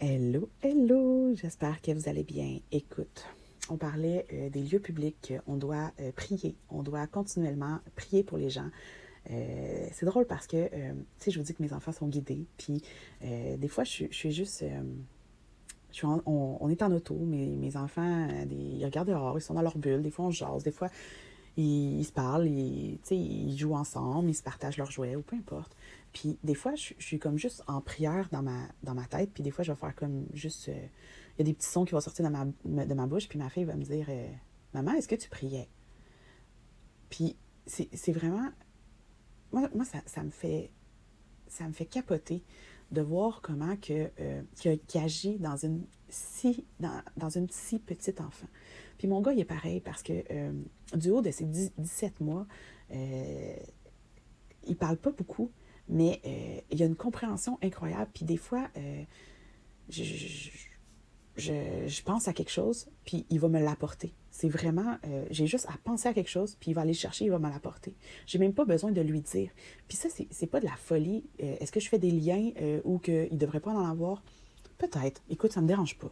Hello, hello, j'espère que vous allez bien. Écoute, on parlait des lieux publics, on doit prier, on doit continuellement prier pour les gens. C'est drôle parce que, tu sais, je vous dis que mes enfants sont guidés, puis des fois, je suis juste... on est en auto, mes enfants, ils regardent dehors, ils sont dans leur bulle, des fois on jase, des fois ils se parlent, ils jouent ensemble, ils se partagent leurs jouets ou peu importe. Puis des fois, je suis comme juste en prière dans ma tête, puis des fois, je vais faire comme juste... Il y a des petits sons qui vont sortir de ma bouche, puis ma fille va me dire Maman, est-ce que tu priais? Puis c'est vraiment... Moi ça me fait capoter de voir comment qu'il agit dans une si petite enfant. Puis mon gars, il est pareil parce que du haut de ses 17 mois, il parle pas beaucoup, mais il y a une compréhension incroyable. Puis des fois, je, je, je pense à quelque chose, puis il va me l'apporter. C'est vraiment, j'ai juste à penser à quelque chose, puis il va aller le chercher, il va me l'apporter. J'ai même pas besoin de lui dire. Puis ça, c'est pas de la folie. Est-ce que je fais des liens ou qu'il devrait pas en avoir? Peut-être. Écoute, ça me dérange pas.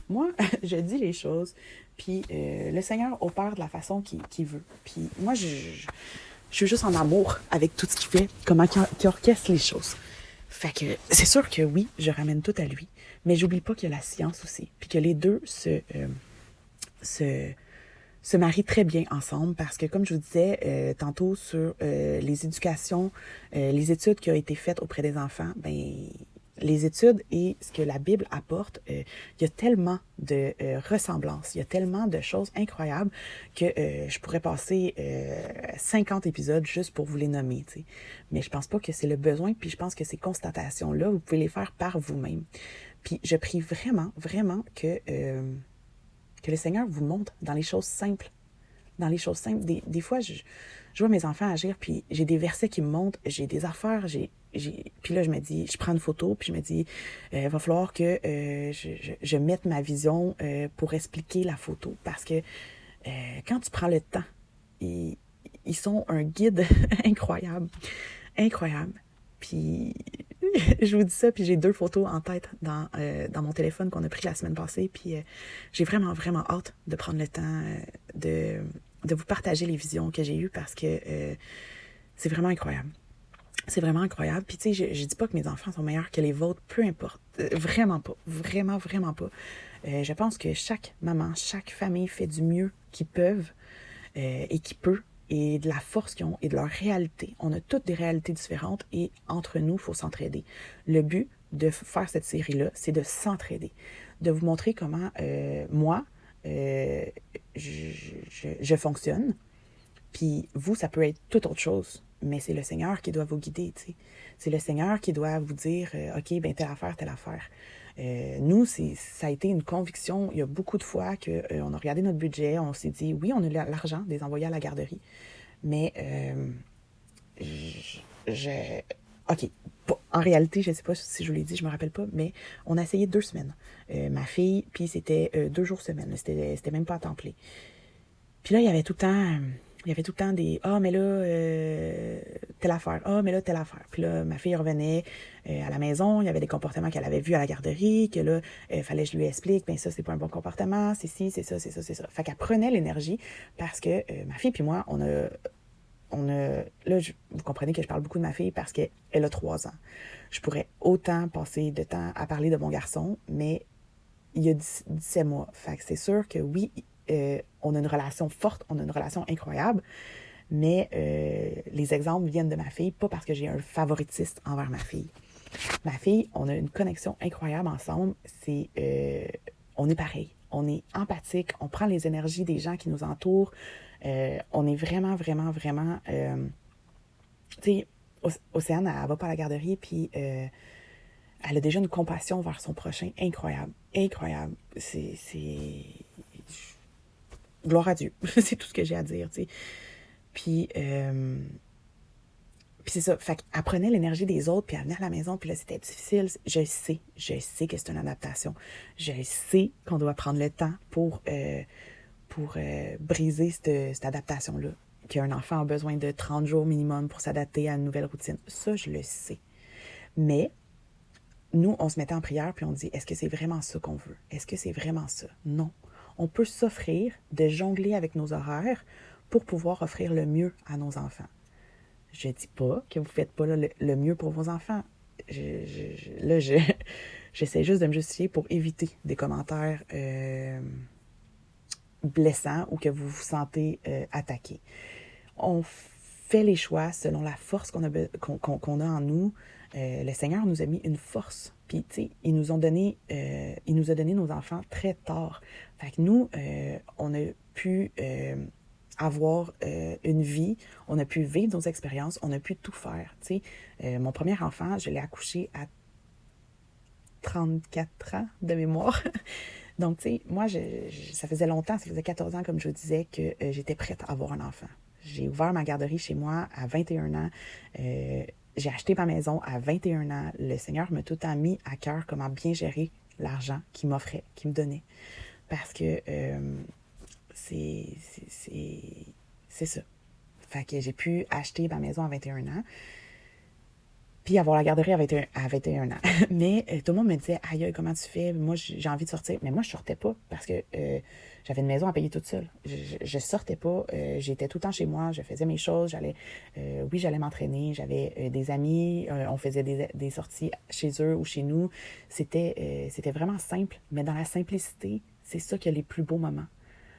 Moi, je dis les choses, puis le Seigneur opère de la façon qu'il veut. Puis moi, je suis juste en amour avec tout ce qu'il fait, comment il orchestre les choses. Fait que c'est sûr que oui, je ramène tout à lui, mais j'oublie pas qu'il y a la science aussi, puis que les deux se, se marient très bien ensemble parce que, comme je vous disais tantôt sur les éducations, les études qui ont été faites auprès des enfants, ben les études et ce que la Bible apporte, il y a tellement de ressemblances, il y a tellement de choses incroyables que je pourrais passer 50 épisodes juste pour vous les nommer, tu sais. Mais je pense pas que c'est le besoin, puis je pense que ces constatations-là, vous pouvez les faire par vous-même. Puis je prie vraiment, vraiment que le Seigneur vous montre dans les choses simples. Dans les choses simples. Des fois, je vois mes enfants agir, puis j'ai des versets qui me montrent, j'ai des affaires, puis là, je me dis, je prends une photo, puis je me dis, il va falloir que je mette ma vision pour expliquer la photo. Parce que quand tu prends le temps, ils, ils sont un guide incroyable. Incroyable. Puis je vous dis ça, puis j'ai 2 photos en tête dans mon téléphone qu'on a pris la semaine passée, puis j'ai vraiment, vraiment hâte de prendre le temps de vous partager les visions que j'ai eues parce que c'est vraiment incroyable. C'est vraiment incroyable. Puis tu sais, je dis pas que mes enfants sont meilleurs que les vôtres, peu importe. Vraiment pas. Vraiment, vraiment pas. Je pense que chaque maman, chaque famille fait du mieux qu'ils peuvent et qui peut, et de la force qu'ils ont et de leur réalité. On a toutes des réalités différentes et entre nous, il faut s'entraider. Le but de faire cette série-là, c'est de s'entraider, de vous montrer comment moi, euh, je fonctionne, puis vous, ça peut être toute autre chose, mais c'est le Seigneur qui doit vous guider, tu sais. C'est le Seigneur qui doit vous dire, OK, ben telle affaire, telle affaire. Nous, ça a été une conviction. Il y a beaucoup de fois qu'on a regardé notre budget, on s'est dit, oui, on a l'argent des envoyer à la garderie, mais je... OK. En réalité, je ne sais pas si je vous l'ai dit, je me rappelle pas, mais on a essayé 2 semaines. Ma fille, puis c'était 2 jours semaine. C'était même pas à temps plein. Puis là, il y avait tout le temps des ah mais là telle affaire, ah mais là telle affaire. Puis là ma fille revenait à la maison, il y avait des comportements qu'elle avait vus à la garderie, que là fallait que je lui explique, ben ça c'est pas un bon comportement, c'est ci, c'est ça, c'est ça, c'est ça. Fait qu'elle prenait l'énergie parce que ma fille puis moi vous comprenez que je parle beaucoup de ma fille parce qu'elle a 3 ans. Je pourrais autant passer de temps à parler de mon garçon, mais il y a 17 mois. Fait que c'est sûr que oui, on a une relation forte, on a une relation incroyable, mais les exemples viennent de ma fille, pas parce que j'ai un favoritisme envers ma fille. Ma fille, on a une connexion incroyable ensemble. On est pareil, on est empathique, on prend les énergies des gens qui nous entourent. On est vraiment, vraiment, vraiment... tu sais, Océane, elle va pas à la garderie, puis elle a déjà une compassion vers son prochain incroyable. Incroyable. Gloire à Dieu. C'est tout ce que j'ai à dire, tu sais. Puis, puis c'est ça. Fait qu'elle prenait l'énergie des autres, puis elle venait à la maison, puis là, c'était difficile. Je sais que c'est une adaptation. Je sais qu'on doit prendre le temps pour briser cette adaptation-là. Qu'un enfant a besoin de 30 jours minimum pour s'adapter à une nouvelle routine. Ça, je le sais. Mais nous, on se mettait en prière, puis on dit, est-ce que c'est vraiment ça qu'on veut? Est-ce que c'est vraiment ça? Non. On peut s'offrir de jongler avec nos horaires pour pouvoir offrir le mieux à nos enfants. Je dis pas que vous faites pas le mieux pour vos enfants. J'essaie juste de me justifier pour éviter des commentaires blessants ou que vous vous sentez attaqué. On fait les choix selon la force qu'on a en nous. Le Seigneur nous a mis une force. Puis, tu sais, il nous a donné nos enfants très tard. Fait que nous, on a pu avoir une vie, on a pu vivre nos expériences, on a pu tout faire. Tu sais, mon premier enfant, je l'ai accouché à 34 ans de mémoire. Donc, tu sais, moi, ça faisait longtemps, ça faisait 14 ans, comme je vous disais, que j'étais prête à avoir un enfant. J'ai ouvert ma garderie chez moi à 21 ans. J'ai acheté ma maison à 21 ans. Le Seigneur m'a tout le temps mis à cœur comment bien gérer l'argent qu'il m'offrait, qu'il me donnait. Parce que c'est ça. Fait que j'ai pu acheter ma maison à 21 ans. Puis avoir la garderie à 21 ans. Mais tout le monde me disait, aïe, comment tu fais? Moi, j'ai envie de sortir. Mais moi, je sortais pas parce que j'avais une maison à payer toute seule. Je sortais pas. J'étais tout le temps chez moi. Je faisais mes choses. J'allais m'entraîner. J'avais des amis. On faisait des sorties chez eux ou chez nous. C'était vraiment simple. Mais dans la simplicité, c'est ça qui a les plus beaux moments.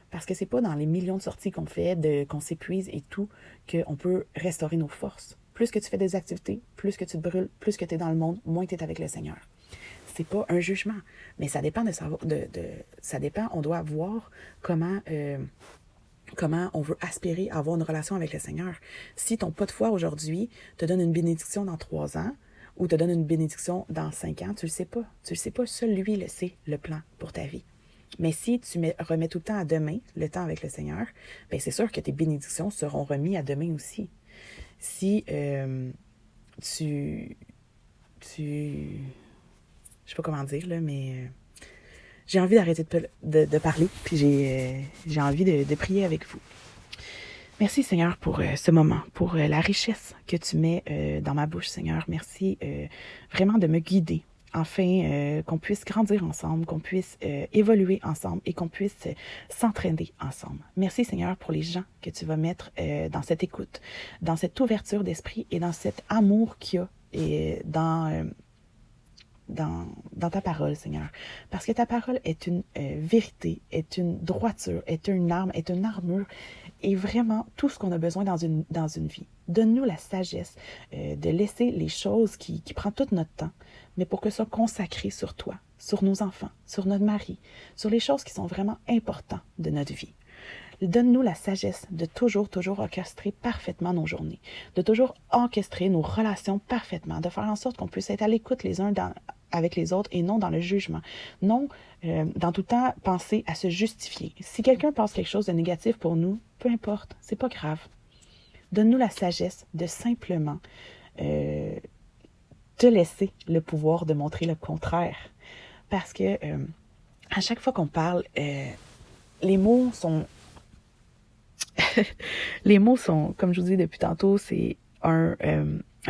Parce que c'est pas dans les millions de sorties qu'on fait, qu'on s'épuise et tout, qu'on peut restaurer nos forces. Plus que tu fais des activités, plus que tu te brûles, plus que tu es dans le monde, moins tu es avec le Seigneur. C'est pas un jugement, mais ça dépend ça dépend, on doit voir comment on veut aspirer à avoir une relation avec le Seigneur. Si ton pas de foi aujourd'hui te donne une bénédiction dans 3 ans, ou te donne une bénédiction dans 5 ans, tu le sais pas. Tu le sais pas, seul lui le sait, le plan pour ta vie. Mais si tu remets tout le temps à demain, le temps avec le Seigneur, bien c'est sûr que tes bénédictions seront remises à demain aussi. Si je sais pas comment dire, là, mais j'ai envie d'arrêter de parler, puis j'ai envie de prier avec vous. Merci, Seigneur, pour ce moment, pour la richesse que tu mets dans ma bouche, Seigneur. Merci vraiment de me guider, afin qu'on puisse grandir ensemble, qu'on puisse évoluer ensemble et qu'on puisse s'entraîner ensemble. Merci, Seigneur, pour les gens que tu vas mettre dans cette écoute, dans cette ouverture d'esprit et dans cet amour qu'il y a et dans ta parole, Seigneur. Parce que ta parole est une vérité, est une droiture, est une arme, est une armure, et vraiment tout ce qu'on a besoin dans une vie. Donne-nous la sagesse de laisser les choses qui prennent tout notre temps, mais pour que ce soit consacré sur toi, sur nos enfants, sur notre mari, sur les choses qui sont vraiment importantes de notre vie. Donne-nous la sagesse de toujours orchestrer parfaitement nos journées, de toujours orchestrer nos relations parfaitement, de faire en sorte qu'on puisse être à l'écoute les uns avec les autres et non dans le jugement. Non, dans tout le temps, penser à se justifier. Si quelqu'un pense quelque chose de négatif pour nous, peu importe, c'est pas grave. Donne-nous la sagesse de simplement te laisser le pouvoir de montrer le contraire. Parce que à chaque fois qu'on parle, les mots sont, comme je vous dis depuis tantôt, c'est un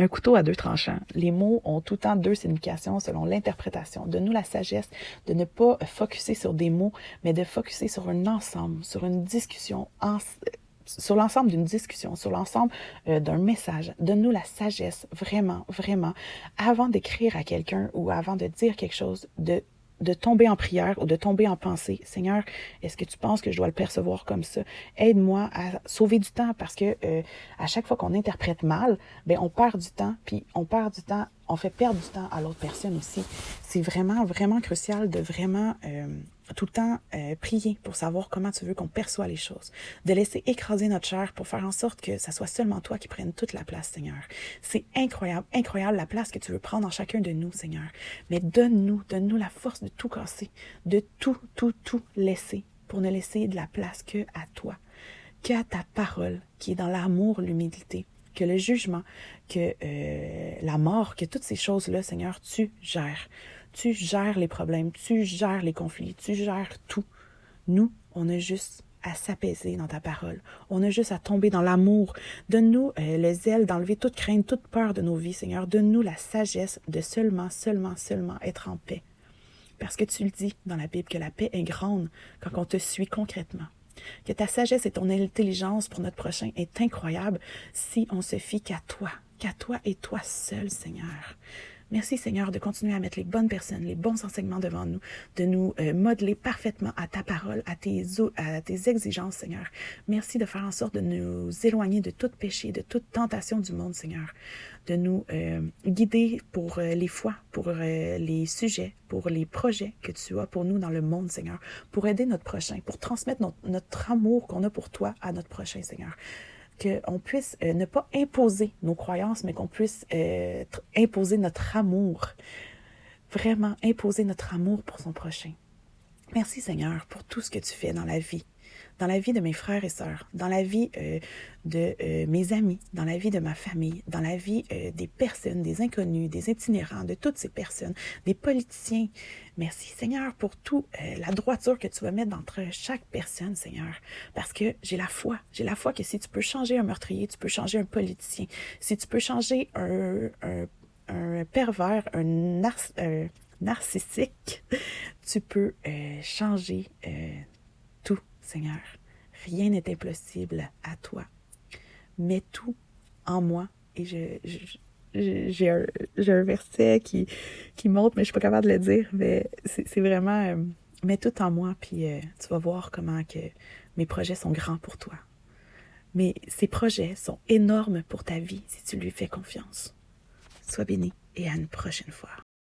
couteau à 2 tranchants. Les mots ont tout le temps 2 significations selon l'interprétation. Donne-nous la sagesse de ne pas focusser sur des mots, mais de focusser sur un ensemble, sur une discussion, sur l'ensemble d'une discussion, sur l'ensemble d'un message. Donne-nous la sagesse, vraiment, vraiment, avant d'écrire à quelqu'un ou avant de dire quelque chose, de tomber en prière ou de tomber en pensée. Seigneur, est-ce que tu penses que je dois le percevoir comme ça? Aide-moi à sauver du temps parce que à chaque fois qu'on interprète mal, ben on perd du temps, puis on fait perdre du temps à l'autre personne aussi. C'est vraiment, vraiment crucial de vraiment tout le temps prier pour savoir comment tu veux qu'on perçoit les choses. De laisser écraser notre chair pour faire en sorte que ça soit seulement toi qui prennes toute la place, Seigneur. C'est incroyable, incroyable la place que tu veux prendre en chacun de nous, Seigneur. Mais donne-nous la force de tout casser, de tout laisser pour ne laisser de la place que à toi, qu'à ta parole qui est dans l'amour, l'humilité, que le jugement, que la mort, que toutes ces choses-là, Seigneur, tu gères. Tu gères les problèmes, tu gères les conflits, tu gères tout. Nous, on a juste à s'apaiser dans ta parole. On a juste à tomber dans l'amour. Donne-nous le zèle d'enlever toute crainte, toute peur de nos vies, Seigneur. Donne-nous la sagesse de seulement être en paix. Parce que tu le dis dans la Bible que la paix est grande quand on te suit concrètement. Que ta sagesse et ton intelligence pour notre prochain est incroyable si on se fie qu'à toi et toi seul, Seigneur. Merci, Seigneur, de continuer à mettre les bonnes personnes, les bons enseignements devant nous, de nous modeler parfaitement à ta parole, à tes exigences, Seigneur. Merci de faire en sorte de nous éloigner de tout péché, de toute tentation du monde, Seigneur. De nous guider pour les fois, pour les sujets, pour les projets que tu as pour nous dans le monde, Seigneur. Pour aider notre prochain, pour transmettre notre amour qu'on a pour toi à notre prochain, Seigneur. Qu'on puisse ne pas imposer nos croyances, mais qu'on puisse imposer notre amour. Vraiment imposer notre amour pour son prochain. Merci Seigneur pour tout ce que tu fais dans la vie de mes frères et sœurs, dans la vie de mes amis, dans la vie de ma famille, dans la vie des personnes, des inconnus, des itinérants, de toutes ces personnes, des politiciens. Merci Seigneur pour tout la droiture que tu vas mettre entre chaque personne, Seigneur, parce que j'ai la foi que si tu peux changer un meurtrier, tu peux changer un politicien, si tu peux changer un pervers, un narcissique, tu peux changer tout, Seigneur. Rien n'est impossible à toi. Mets tout en moi. Et j'ai un verset qui monte, mais je suis pas capable de le dire. Mais c'est vraiment, mets tout en moi, puis tu vas voir comment que mes projets sont grands pour toi. Mais ces projets sont énormes pour ta vie si tu lui fais confiance. Sois béni et à une prochaine fois.